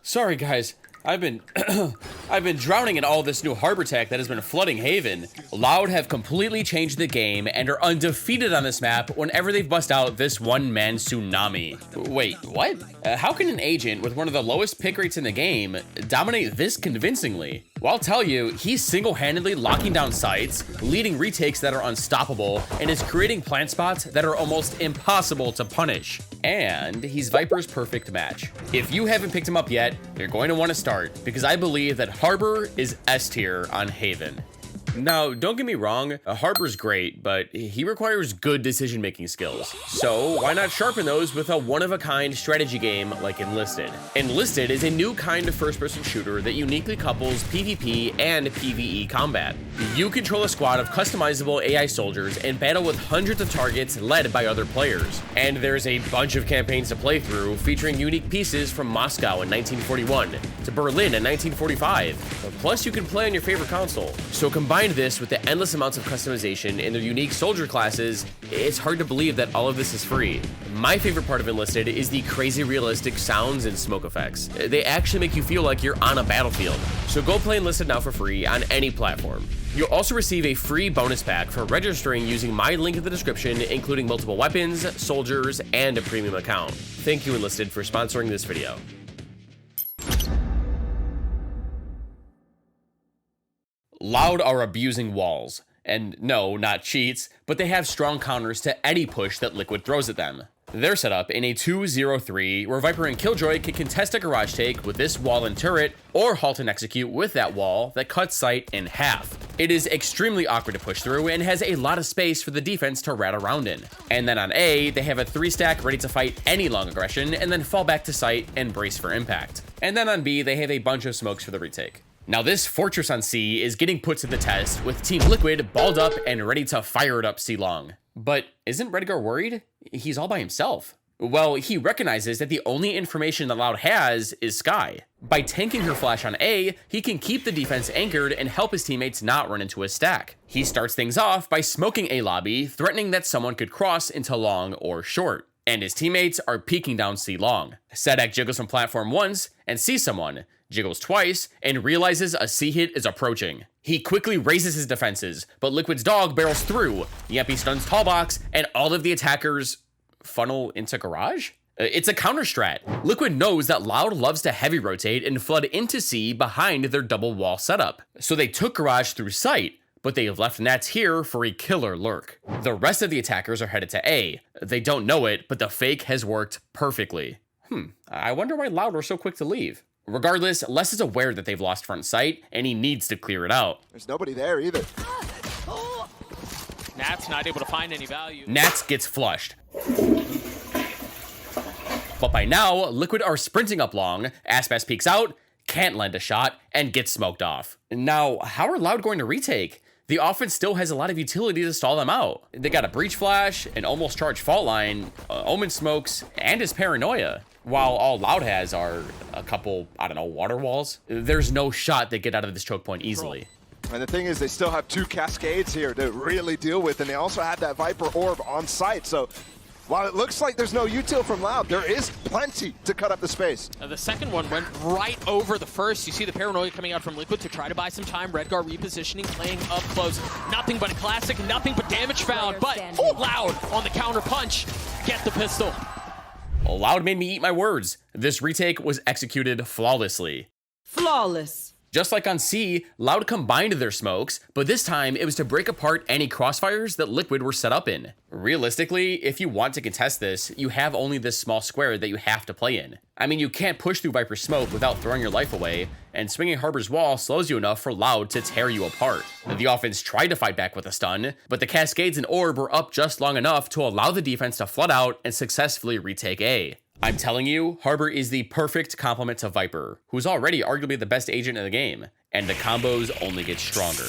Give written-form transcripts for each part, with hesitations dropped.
Sorry, guys. I've been I've been drowning in all this new harbor tech that has been flooding Haven. Loud have completely changed the game and are undefeated on this map whenever they bust out this one-man tsunami. Wait, what? How can an agent with one of the lowest pick rates in the game dominate this convincingly? Well, I'll tell you, he's single-handedly locking down sites, leading retakes that are unstoppable, and is creating plant spots that are almost impossible to punish. And he's Viper's perfect match. If you haven't picked him up yet, you're going to want to start, because I believe that Harbor is S tier on Haven. Now, don't get me wrong, Harbor's great, but he requires good decision-making skills. So why not sharpen those with a one-of-a-kind strategy game like Enlisted? Enlisted is a new kind of first-person shooter that uniquely couples PvP and PvE combat. You control a squad of customizable AI soldiers and battle with hundreds of targets led by other players. And there's a bunch of campaigns to play through featuring unique pieces from Moscow in 1941 to Berlin in 1945. Plus, you can play on your favorite console. So combine this with the endless amounts of customization in their unique soldier classes, it's hard to believe that all of this is free. My favorite part of Enlisted is the crazy realistic sounds and smoke effects. They actually make you feel like you're on a battlefield. So go play Enlisted now for free on any platform. You'll also receive a free bonus pack for registering using my link in the description, including multiple weapons, soldiers, and a premium account. Thank you, Enlisted, for sponsoring this video. Loud are abusing walls. And no, not cheats, but they have strong counters to any push that Liquid throws at them. They're set up in a 2-0-3 where Viper and Killjoy can contest a garage take with this wall and turret, or halt and execute with that wall that cuts sight in half. It is extremely awkward to push through and has a lot of space for the defense to rat around in. And then on A, they have a 3-stack ready to fight any long aggression and then fall back to sight and brace for impact. And then on B, they have a bunch of smokes for the retake. Now this Fortress on C is getting put to the test with Team Liquid balled up and ready to fire it up C-long. But isn't Redgar worried? He's all by himself. Well, he recognizes that the only information that Loud has is Skye. By tanking her flash on A, he can keep the defense anchored and help his teammates not run into a stack. He starts things off by smoking A lobby, threatening that someone could cross into long or short. And his teammates are peeking down C-long. Sadak jiggles from platform once and sees someone, jiggles twice, and realizes a C hit is approaching. He quickly raises his defenses, but Liquid's dog barrels through. Yampy stuns Tallbox, and all of the attackers funnel into garage? It's a counter strat. Liquid knows that Loud loves to heavy rotate and flood into C behind their double wall setup. So they took garage through sight, but they have left Nats here for a killer lurk. The rest of the attackers are headed to A. They don't know it, but the fake has worked perfectly. I wonder why Loud were so quick to leave. Regardless, Les is aware that they've lost front sight, and he needs to clear it out. There's nobody there either. Nat's not able to find any value. Nats gets flushed. But by now, Liquid are sprinting up long, Aspas peeks out, can't land a shot, and gets smoked off. Now, how are Loud going to retake? The offense still has a lot of utility to stall them out. They got a breach flash, an almost charged fault line, Omen smokes, and his paranoia. While all Loud has are a couple, I don't know, water walls. There's no shot they get out of this choke point easily. And the thing is, they still have 2 cascades here to really deal with, and they also have that Viper orb on site. So while it looks like there's no util from Loud, there is plenty to cut up the space. The second one went right over the first. You see the paranoia coming out from Liquid to try to buy some time. Redgar repositioning, playing up close. Nothing but a classic, nothing but damage found. But Loud on the counter punch. Get the pistol. Loud made me eat my words. This retake was executed flawlessly. Flawless. Just like on C, Loud combined their smokes, but this time it was to break apart any crossfires that Liquid were set up in. Realistically, if you want to contest this, you have only this small square that you have to play in. I mean, you can't push through Viper's smoke without throwing your life away, and swinging Harbor's wall slows you enough for Loud to tear you apart. The offense tried to fight back with a stun, but the Cascades and Orb were up just long enough to allow the defense to flood out and successfully retake A. I'm telling you, Harbor is the perfect complement to Viper, who's already arguably the best agent in the game, and the combos only get stronger.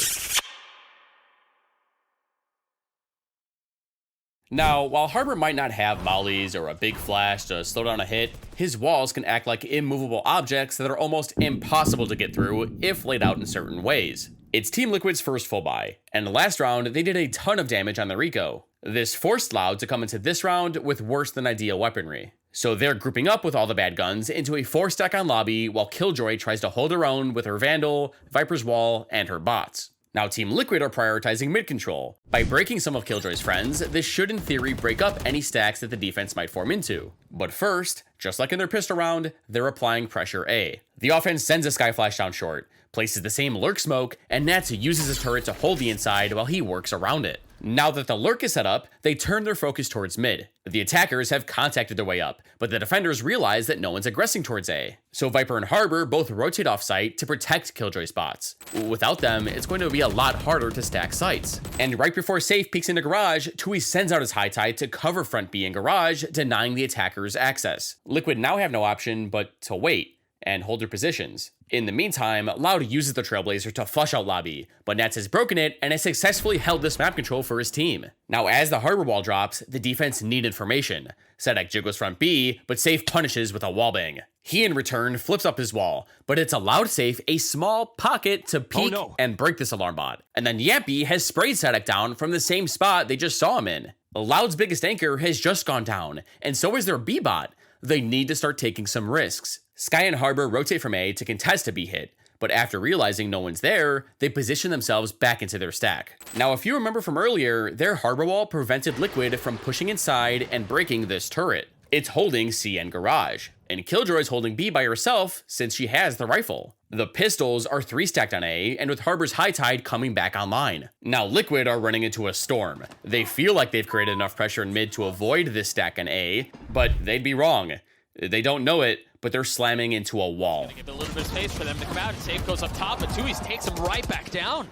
Now, while Harbor might not have mollies or a big flash to slow down a hit, his walls can act like immovable objects that are almost impossible to get through if laid out in certain ways. It's Team Liquid's first full buy, and last round they did a ton of damage on the Rico. This forced Loud to come into this round with worse than ideal weaponry. So they're grouping up with all the bad guns into a 4-stack on lobby while Killjoy tries to hold her own with her Vandal, Viper's Wall, and her bots. Now Team Liquid are prioritizing mid control. By breaking some of Killjoy's friends, this should in theory break up any stacks that the defense might form into. But first, just like in their pistol round, they're applying pressure A. The offense sends a Sky Flash down short, places the same lurk smoke, and Nats uses his turret to hold the inside while he works around it. Now that the lurk is set up, they turn their focus towards mid. The attackers have contacted their way up, but the defenders realize that no one's aggressing towards A. So Viper and Harbor both rotate off site to protect Killjoy's spots. Without them, it's going to be a lot harder to stack sites. And right before Safe peeks into Garage, Tui sends out his high tide to cover front B and Garage, denying the attackers access. Liquid now have no option but to wait and hold their positions. In the meantime, Loud uses the Trailblazer to flush out lobby, but Nats has broken it and has successfully held this map control for his team. Now as the Harbor wall drops, the defense need information. Sadek jiggles front B, but Safe punishes with a wallbang. He in return flips up his wall, but it's allowed Safe a small pocket to peek and break this alarm bot. And then Yampy has sprayed Sadek down from the same spot they just saw him in. Loud's biggest anchor has just gone down, and so is their B bot. They need to start taking some risks. Sky and Harbor rotate from A to contest a B hit, but after realizing no one's there, they position themselves back into their stack. Now, if you remember from earlier, their Harbor wall prevented Liquid from pushing inside and breaking this turret. It's holding C and Garage, and Killjoy's holding B by herself since she has the rifle. The pistols are 3-stacked on A, and with Harbor's high tide coming back online. Now Liquid are running into a storm. They feel like they've created enough pressure in mid to avoid this stack on A, but they'd be wrong. They don't know it, but they're slamming into a wall. Gonna give a little bit of space for them to come out. Safe goes up top, but Tui's takes him right back down.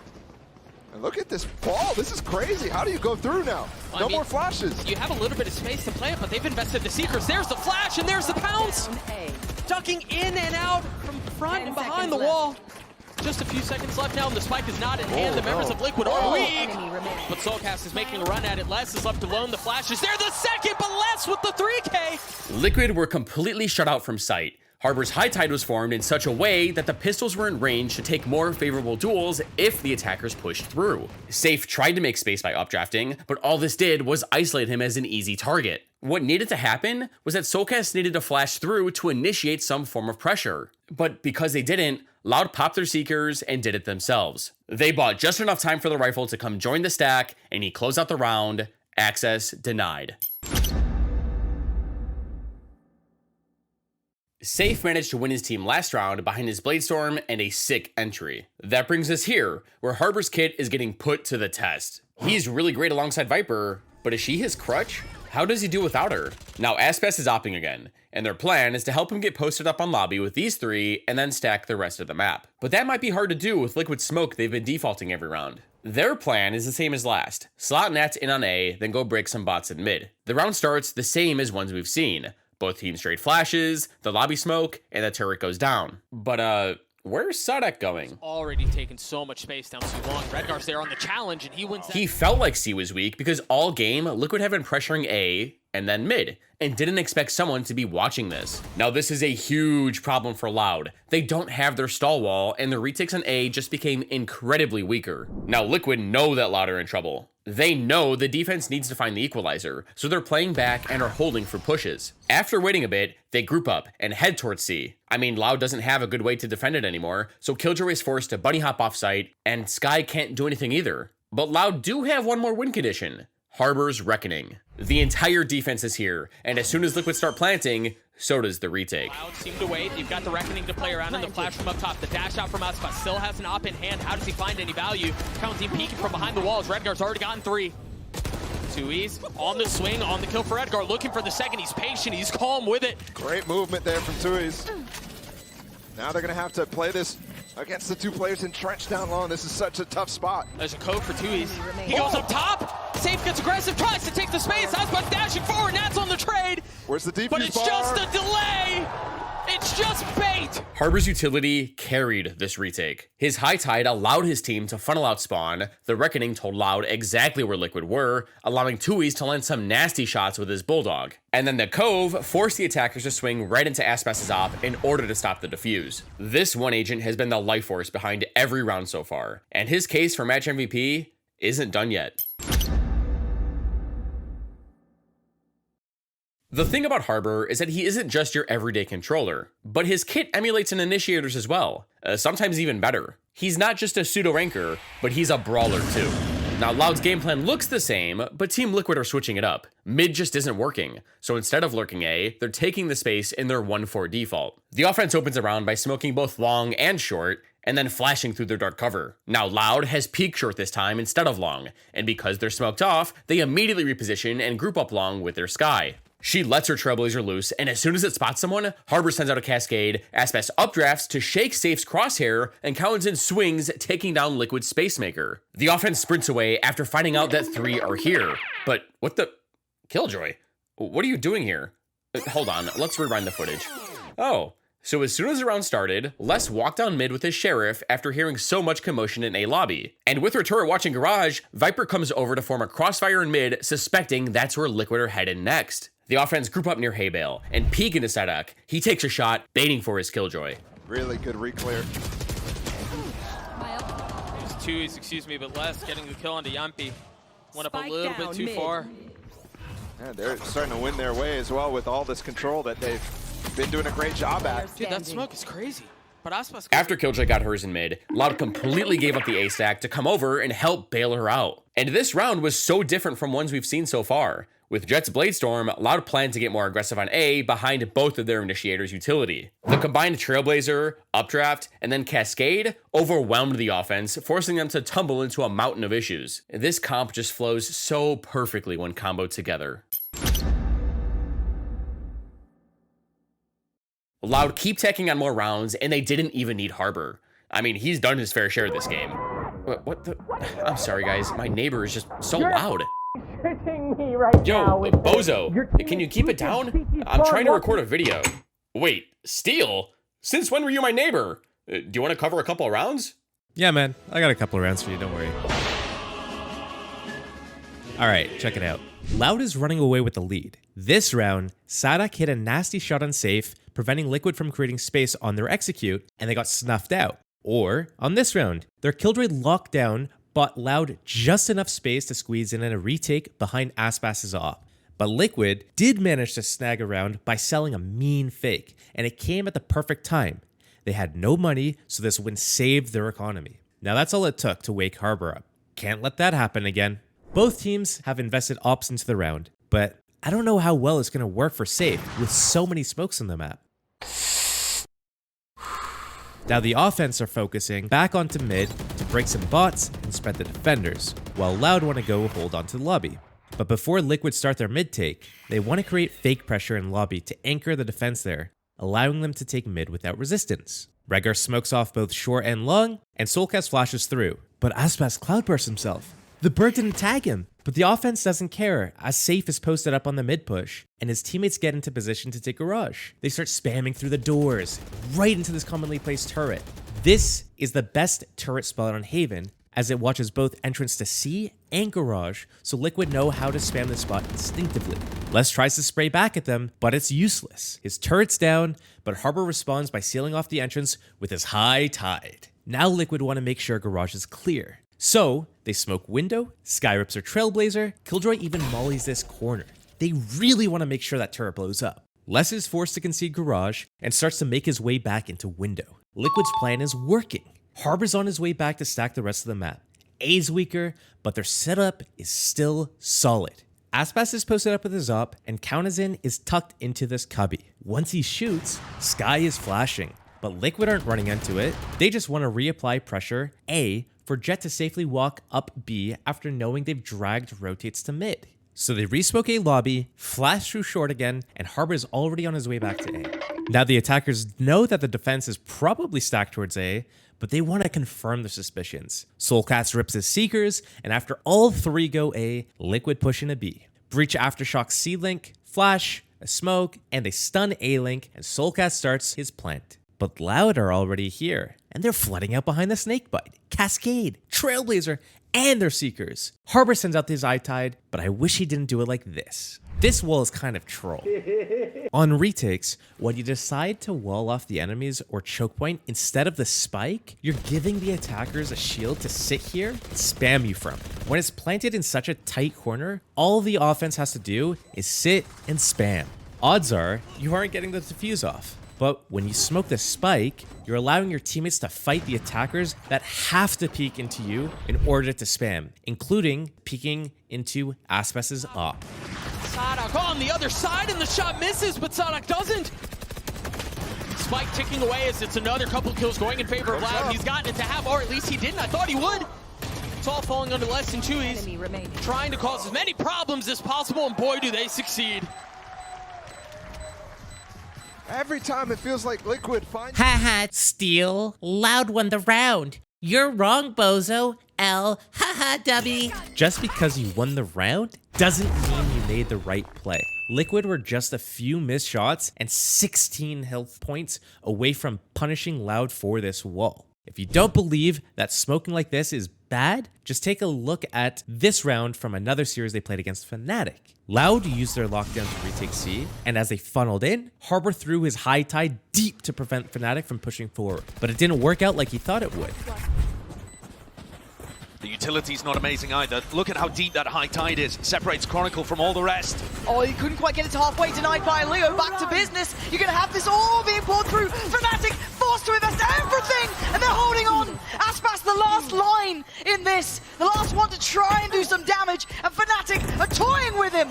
And look at this ball. This is crazy. How do you go through now? No more flashes. You have a little bit of space to play it, but they've invested the Seekers. There's the flash, and there's the pounce. Ducking in and out from front and behind the wall. Just a few seconds left now, and the spike is not in hand. The members of Liquid are weak. But Soulcast is making a run at it. Les is left alone. The flash is there. The second, but Les with the 3K. Liquid were completely shut out from sight. Harbor's high tide was formed in such a way that the pistols were in range to take more favorable duels if the attackers pushed through. Safe tried to make space by updrafting, but all this did was isolate him as an easy target. What needed to happen was that Soulcast needed to flash through to initiate some form of pressure. But because they didn't, Loud popped their Seekers and did it themselves. They bought just enough time for the rifle to come join the stack, and he closed out the round. Access denied. Safe managed to win his team last round behind his Bladestorm and a sick entry. That brings us here, where Harbor's kit is getting put to the test. He's really great alongside Viper, but is she his crutch? How does he do without her? Now Aspes is opting again, and their plan is to help him get posted up on lobby with these three and then stack the rest of the map. But that might be hard to do with Liquid Smoke they've been defaulting every round. Their plan is the same as last. Slot Nats in on A, then go break some bots in mid. The round starts the same as ones we've seen. Both teams trade flashes, the lobby smoke, and the turret goes down. But where's Sadek going? Already taken so much space down C1. Redgar's there on the challenge, and he wins that. He felt like C was weak because all game, Liquid have been pressuring A and then mid, and didn't expect someone to be watching this. Now this is a huge problem for Loud. They don't have their stall wall, and the retakes on A just became incredibly weaker. Now Liquid know that Loud are in trouble. They know the defense needs to find the equalizer, so they're playing back and are holding for pushes. After waiting a bit, they group up and head towards C. I mean, Loud doesn't have a good way to defend it anymore, so Killjoy is forced to bunny hop off site, and Sky can't do anything either. But Loud do have one more win condition: Harbor's Reckoning. The entire defense is here, and as soon as Liquid start planting, so does the retake. Loud seem to wait. You've got the Reckoning to play around in the flash from up top. The dash out from Aspa still has an op in hand. How does he find any value? Count team peeking from behind the walls. Redgar's already gotten 3. Tui's on the swing, on the kill for Redgar. Looking for the second. He's patient. He's calm with it. Great movement there from Tui's. Now they're going to have to play this against the two players entrenched down low. This is such a tough spot. There's a code for Tui's. He goes up top. Safe gets aggressive, tries to take the space. Aspa dashing forward. Nats on the trade. Where's the defense? But it's just a delay. It That's just bait! Harbor's utility carried this retake. His high tide allowed his team to funnel out spawn, the Reckoning told Loud exactly where Liquid were, allowing Tui's to land some nasty shots with his Bulldog. And then the Cove forced the attackers to swing right into Aspas's op in order to stop the defuse. This one agent has been the life force behind every round so far, and his case for match MVP isn't done yet. The thing about Harbor is that he isn't just your everyday controller, but his kit emulates an Initiator's as well, sometimes even better. He's not just a pseudo-ranker, but he's a brawler too. Now Loud's game plan looks the same, but Team Liquid are switching it up. Mid just isn't working, so instead of lurking A, they're taking the space in their 1-4 default. The offense opens around by smoking both long and short, and then flashing through their dark cover. Now Loud has peek short this time instead of long, and because they're smoked off, they immediately reposition and group up long with their Sky. She lets her Trailblazer loose, and as soon as it spots someone, Harbor sends out a cascade, Aspas updrafts to shake Safe's crosshair, and Cowanson swings, taking down Liquid Spacemaker. The offense sprints away after finding out that 3 are here. But what the... Killjoy, what are you doing here? Hold on, let's rewind the footage. Oh, so as soon as the round started, Les walked down mid with his Sheriff after hearing so much commotion in A lobby. And with her turret watching Garage, Viper comes over to form a crossfire in mid, suspecting that's where Liquid are headed next. The offense group up near Haybale, and peek into Sedek. He takes a shot, baiting for his Killjoy. Really good reclear. There's Tui's, excuse me, but Les getting the kill onto Yampi. Went up a little bit too far. Yeah, they're starting to win their way as well with all this control that they've been doing a great job at. Dude, that smoke is crazy. But Aspas... After Killjoy got hers in mid, Loud completely gave up the A stack to come over and help bail her out. And this round was so different from ones we've seen so far. With Jett's Bladestorm, Loud planned to get more aggressive on A behind both of their Initiators' utility. The combined Trailblazer, Updraft, and then Cascade overwhelmed the offense, forcing them to tumble into a mountain of issues. This comp just flows so perfectly when comboed together. Loud keep tacking on more rounds, and they didn't even need Harbor. I mean, he's done his fair share this game. What the? I'm sorry, guys. My neighbor is just so loud. Me right Yo, Bozo, can you keep it down? I'm trying to record a video. Wait, Steel? Since when were you my neighbor? Do you want to cover a couple of rounds? Yeah, man. I got a couple of rounds for you, don't worry. Alright, check it out. Loud is running away with the lead. This round, Sadak hit a nasty shot on Safe, preventing Liquid from creating space on their execute, and they got snuffed out. Or, on this round, their Killjoy locked down, but Loud just enough space to squeeze in a retake behind Aspas's op. But Liquid did manage to snag a round by selling a mean fake, and it came at the perfect time. They had no money, so this win saved their economy. Now that's all it took to wake Harbor up. Can't let that happen again. Both teams have invested ops into the round, but I don't know how well it's going to work for Safe with so many smokes on the map. Now the offense are focusing back onto mid to break some bots and spread the defenders, while Loud want to go hold onto the lobby. But before Liquid start their mid take, they want to create fake pressure in lobby to anchor the defense there, allowing them to take mid without resistance. Reggar smokes off both short and long, and Soulcast flashes through, but Aspas cloudbursts himself. The bird didn't tag him, but the offense doesn't care, as Safe is posted up on the mid push, and his teammates get into position to take Garage. They start spamming through the doors, right into this commonly placed turret. This is the best turret spot on Haven, as it watches both entrance to C and Garage, so Liquid know how to spam this spot instinctively. Les tries to spray back at them, but it's useless. His turret's down, but Harbor responds by sealing off the entrance with his high tide. Now Liquid want to make sure Garage is clear. So, they smoke window, Sky rips her Trailblazer, Killjoy even mollies this corner. They really want to make sure that turret blows up. Les is forced to concede Garage and starts to make his way back into window. Liquid's plan is working. Harbor's on his way back to stack the rest of the map. A's weaker, but their setup is still solid. Aspas is posted up with his op, and Counazin is tucked into this cubby. Once he shoots, Sky is flashing, but Liquid aren't running into it. They just want to reapply pressure A for Jett to safely walk up B after knowing they've dragged rotates to mid. So they resmoke A lobby, flash through short again, and Harbor is already on his way back to A. Now the attackers know that the defense is probably stacked towards A, but they want to confirm their suspicions. Soulcast rips his Seekers, and after all three go A, Liquid push into B. Breach Aftershock C-Link, Flash, a smoke, and they stun A-Link, and Soulcast starts his plant. But Loud are already here, and they're flooding out behind the Snakebite, Cascade, Trailblazer, and their Seekers. Harbor sends out his Eye-Tide, but I wish he didn't do it like this. This wall is kind of troll. On retakes, when you decide to wall off the enemies or choke point instead of the spike, you're giving the attackers a shield to sit here and spam you from. When it's planted in such a tight corner, all the offense has to do is sit and spam. Odds are you aren't getting the defuse off. But when you smoke the spike, you're allowing your teammates to fight the attackers that have to peek into you in order to spam, including peeking into Aspas's op. Sadak on the other side, and the shot misses, but Sadak doesn't. Spike ticking away as it's another couple kills going in favor of Loud. He's gotten it to half, or at least he didn't. I thought he would. It's all falling under less than 2. He's trying to cause as many problems as possible, and boy, do they succeed. Every time it feels like Liquid finds... Haha, Steel. Loud won the round. You're wrong, bozo. L. Haha, Dubby. Just because you won the round doesn't mean you made the right play. Liquid were just a few missed shots and 16 health points away from punishing Loud for this wall. If you don't believe that smoking like this is bad, just take a look at this round from another series they played against Fnatic. Loud used their lockdown to retake C, and as they funneled in, Harbor threw his high tide deep to prevent Fnatic from pushing forward, but it didn't work out like he thought it would. The utility's not amazing either. Look at how deep that high tide is. Separates Chronicle from all the rest. Oh, he couldn't quite get it to halfway, denied by Leo. Back to business. You're going to have this all being poured through. Fnatic forced to invest everything, and they're holding on. Aspas, the last line in this. The last one to try and do some damage, and Fnatic are toying with him.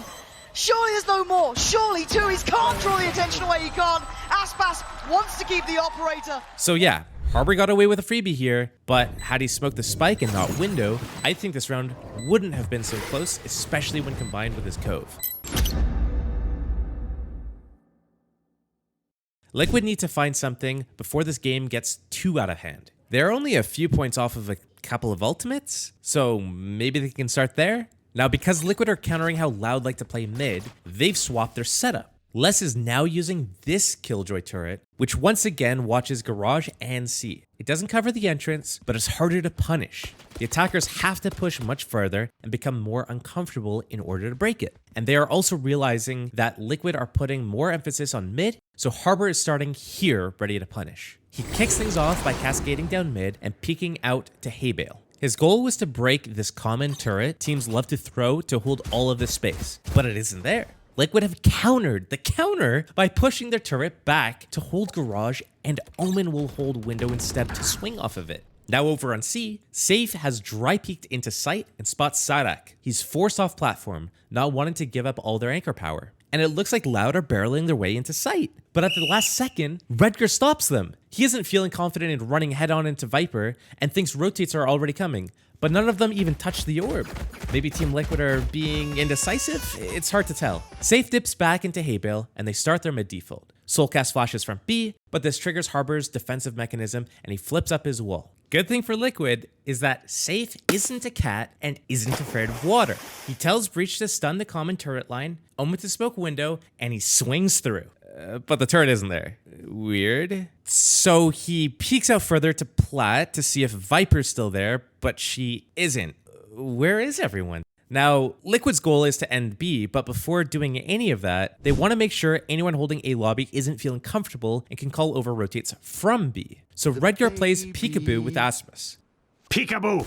Surely there's no more. Surely, too, he can't draw the attention away. He can't. Aspas wants to keep the operator. So yeah, Harbor got away with a freebie here, but had he smoked the spike and not window, I think this round wouldn't have been so close, especially when combined with his cove. Liquid need to find something before this game gets too out of hand. They're only a few points off of a couple of ultimates, so maybe they can start there? Now, because Liquid are countering how Loud like to play mid, they've swapped their setup. Les is now using this Killjoy turret, which once again watches Garage and C. It doesn't cover the entrance, but it's harder to punish. The attackers have to push much further and become more uncomfortable in order to break it. And they are also realizing that Liquid are putting more emphasis on mid, so Harbor is starting here ready to punish. He kicks things off by cascading down mid and peeking out to Haybale. His goal was to break this common turret teams love to throw to hold all of this space, but it isn't there. Liquid have countered the counter by pushing their turret back to hold Garage, and Omen will hold window instead to swing off of it. Now over on C, Safe has dry peeked into sight and spots Sadak. He's forced off platform, not wanting to give up all their anchor power. And it looks like Loud are barreling their way into sight. But at the last second, Redgar stops them. He isn't feeling confident in running head on into Viper and thinks rotates are already coming. But none of them even touch the orb. Maybe Team Liquid are being indecisive? It's hard to tell. Safe dips back into Haybale, and they start their mid default. Soulcast flashes from B, but this triggers Harbor's defensive mechanism, and he flips up his wall. Good thing for Liquid is that Safe isn't a cat and isn't afraid of water. He tells Breach to stun the common turret line, Omen to smoke window, and he swings through. But the turret isn't there. Weird. So he peeks out further to Plat to see if Viper's still there, but she isn't. Where is everyone? Now, Liquid's goal is to end B, but before doing any of that, they want to make sure anyone holding A lobby isn't feeling comfortable and can call over rotates from B. So Redgar plays Peekaboo with Aspas. Peekaboo!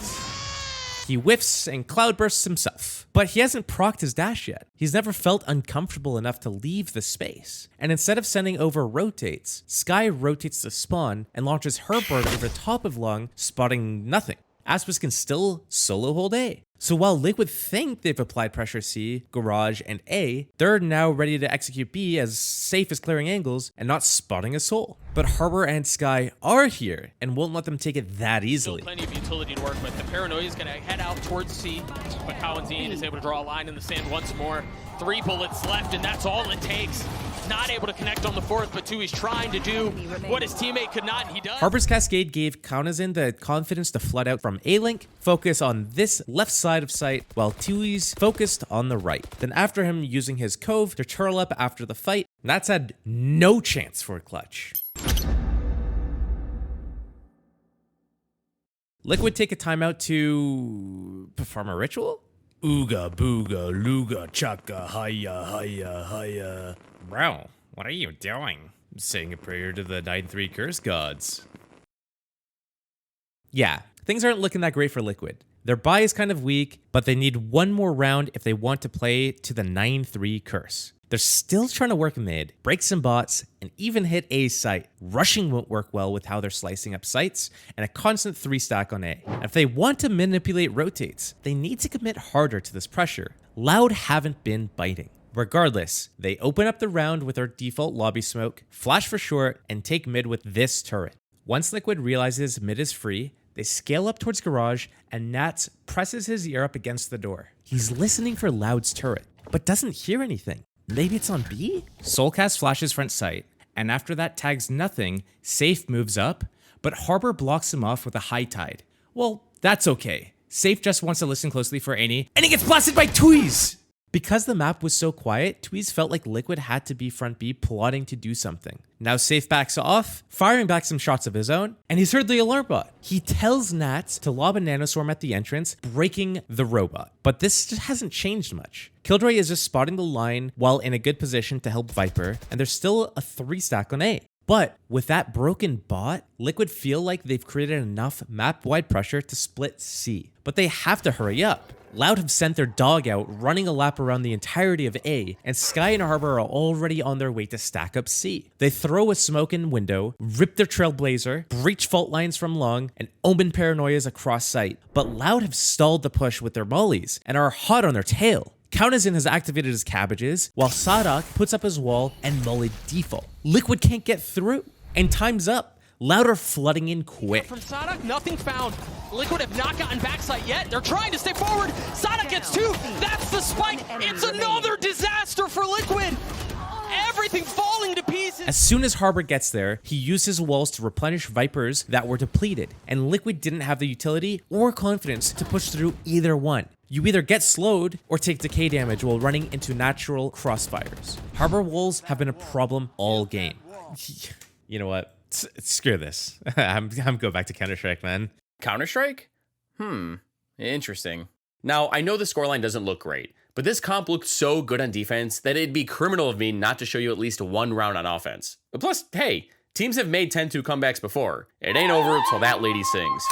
He whiffs and cloudbursts himself, but he hasn't procced his dash yet. He's never felt uncomfortable enough to leave the space. And instead of sending over rotates, Skye rotates to spawn and launches her bird over the top of Long, spotting nothing. Aspas can still solo hold A. So while Liquid think they've applied pressure C, Garage, and A, they're now ready to execute B as Safe is clearing angles and not spotting a soul. But Harbor and Skye are here and won't let them take it that easily. Still plenty of utility to work with. The Paranoia is going to head out towards C, but Cowanzine is able to draw a line in the sand once more. 3 bullets left, and that's all it takes. Not able to connect on the 4th, but 2, he's trying to do what his teammate could not, and he does. Harbor's Cascade gave Cownazin the confidence to flood out from A-Link, focus on this left side side of sight, while Teets focused on the right. Then after him using his cove to turtle up after the fight, Nats had no chance for a clutch. Liquid take a timeout to perform a ritual? Ooga booga luga chaka hiya hiya hiya. Bro, what are you doing? Saying a prayer to the 9-3 curse gods. Yeah, things aren't looking that great for Liquid. Their buy is kind of weak, but they need one more round if they want to play to the 9-3 curse. They're still trying to work mid, break some bots, and even hit A site. Rushing won't work well with how they're slicing up sites, and a constant 3-stack on A. And if they want to manipulate rotates, they need to commit harder to this pressure. Loud haven't been biting. Regardless, they open up the round with their default lobby smoke, flash for short, and take mid with this turret. Once Liquid realizes mid is free, they scale up towards garage, and Nats presses his ear up against the door. He's listening for Loud's turret, but doesn't hear anything. Maybe it's on B? Soulcast flashes front sight, and after that tags nothing, Safe moves up, but Harbor blocks him off with a high tide. Well, that's okay. Safe just wants to listen closely for Annie, and he gets blasted by Teets! Because the map was so quiet, Teets felt like Liquid had to be front B plotting to do something. Now Safe backs off, firing back some shots of his own, and he's heard the alarm bot. He tells Nats to lob a nanoswarm at the entrance, breaking the robot. But this just hasn't changed much. Killjoy is just spotting the line while in a good position to help Viper, and there's still a 3-stack on A. But with that broken bot, Liquid feel like they've created enough map-wide pressure to split C. But they have to hurry up. Loud have sent their dog out, running a lap around the entirety of A, and Sky and Harbor are already on their way to stack up C. They throw a smoke in window, rip their Trailblazer, breach fault lines from long, and omen paranoias across site. But Loud have stalled the push with their mollies, and are hot on their tail. Counterzin has activated his cabbages, while Sadak puts up his wall and molly default. Liquid can't get through, and time's up. Loud are flooding in quick. From Sadak, nothing found. Liquid have not gotten backside yet. They're trying to stay forward. Sadak gets 2. That's the spike. It's another disaster for Liquid. Everything falling to pieces. As soon as Harbor gets there, he uses walls to replenish Vipers that were depleted, and Liquid didn't have the utility or confidence to push through either one. You either get slowed or take decay damage while running into natural crossfires. Harbor walls have been a problem all game. You know what? Screw this. I'm going back to Counter-Strike, man. Counter-Strike? Interesting. Now, I know the scoreline doesn't look great, but this comp looked so good on defense that it'd be criminal of me not to show you at least one round on offense. But plus, hey, teams have made 10-2 comebacks before. It ain't over till that lady sings.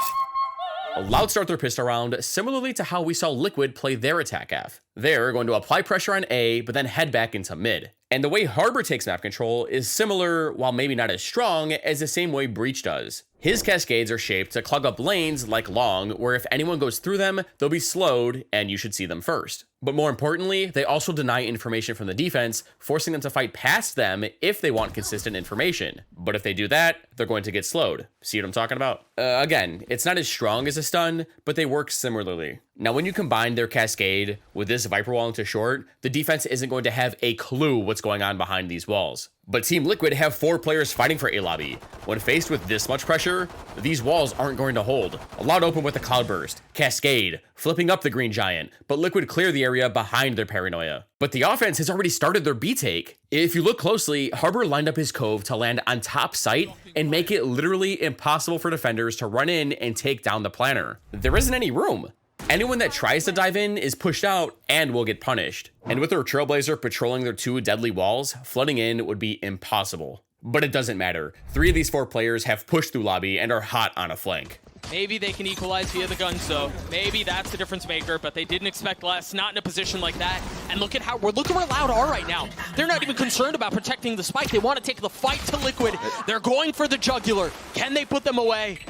Loud start their pistol round similarly to how we saw Liquid play their attack half. They're going to apply pressure on A, but then head back into mid. And the way Harbor takes map control is similar, while maybe not as strong, as the same way Breach does. His cascades are shaped to clog up lanes like Long, where if anyone goes through them, they'll be slowed and you should see them first. But more importantly, they also deny information from the defense, forcing them to fight past them if they want consistent information. But if they do that, they're going to get slowed. See what I'm talking about? Again, it's not as strong as a stun, but they work similarly. Now, when you combine their cascade with this Viper wall into short, the defense isn't going to have a clue what's going on behind these walls. But Team Liquid have 4 players fighting for A lobby. When faced with this much pressure, these walls aren't going to hold. Loud open with a cloudburst, cascade, flipping up the green giant, but Liquid clear the area behind their paranoia. But the offense has already started their B take. If you look closely, Harbor lined up his cove to land on top site and make it literally impossible for defenders to run in and take down the planner. There isn't any room. Anyone that tries to dive in is pushed out and will get punished. And with their Trailblazer patrolling their 2 deadly walls, flooding in would be impossible. But it doesn't matter. 3 of these 4 players have pushed through lobby and are hot on a flank. Maybe they can equalize via the guns, though. Maybe that's the difference maker, but they didn't expect less, not in a position like that. And look at where Loud are right now. They're not even concerned about protecting the spike. They want to take the fight to Liquid. They're going for the jugular. Can they put them away?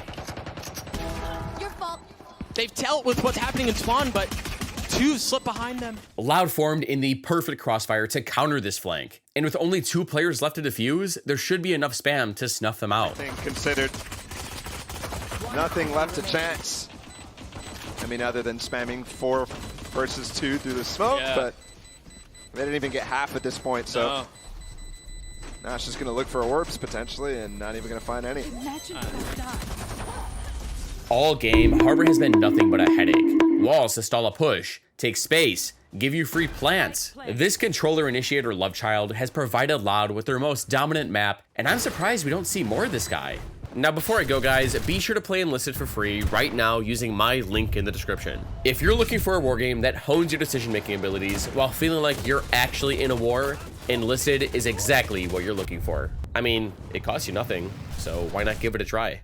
Your fault. They've dealt with what's happening in spawn, but 2 slip behind them. Loud formed in the perfect crossfire to counter this flank. And with only 2 players left to defuse, there should be enough spam to snuff them out. Nothing considered. Nothing left to chance. I mean, other than spamming 4 versus 2 through the smoke, but they didn't even get half at this point, so. No. Now it's just going to look for orbs potentially and not even going to find any. All game, Harbor has been nothing but a headache. Walls to stall a push, take space, give you free plants. This controller initiator love child has provided Loud with their most dominant map, and I'm surprised we don't see more of this guy. Now before I go guys, be sure to play Enlisted for free right now using my link in the description. If you're looking for a war game that hones your decision making abilities while feeling like you're actually in a war, Enlisted is exactly what you're looking for. I mean, it costs you nothing, so why not give it a try?